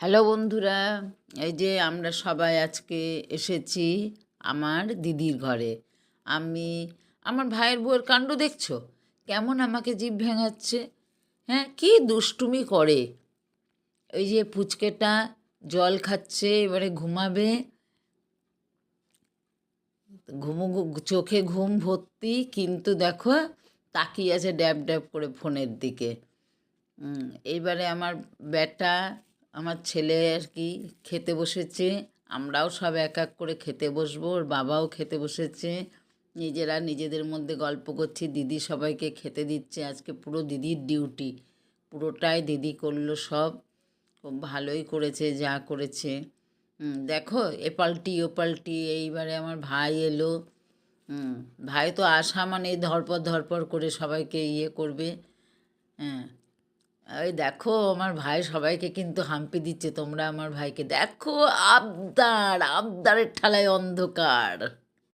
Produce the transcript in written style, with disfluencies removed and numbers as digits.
Hello বন্ধুরা, এই যে আমরা সবাই আজকে এসেছি আমার দিদির ঘরে। আমি আমার ভাইয়ের বউয়ের কাণ্ড দেখছো, কেমন আমাকে জিভ ভেঙাচ্ছে। হ্যাঁ, কি দুষ্টুমি করে। ওই যে পুচকেটা জল খাচ্ছে, এবারে ঘুমাবে, চোখে ঘুম ভর্তি, কিন্তু দেখো তাকিয়ে আছে ড্যাব ড্যাব করে ফোনের দিকে। এইবারে আমার বেটা, আমার ছেলে আর কি খেতে বসেছে। আমরাও সব এক এক করে খেতে বসবো, ওর বাবাও খেতে বসেছে। নিজেরা নিজেদের মধ্যে গল্প করছি, দিদি সবাইকে খেতে দিচ্ছে। আজকে পুরো দিদির ডিউটি, পুরোটাই দিদি করলো সব। খুব ভালোই করেছে যা করেছে। দেখো এপাল্টি ওপাল্টি। এইবারে আমার ভাই এলো। ভাই তো আসা মানে ধরপর ধরপর করে সবাইকে ইয়ে করবে। হ্যাঁ, ওই দেখো আমার ভাই সবাইকে কিন্তু হাম্পি দিচ্ছে। তোমরা আমার ভাইকে দেখো, আবদার আবদারের ঠালায় অন্ধকার।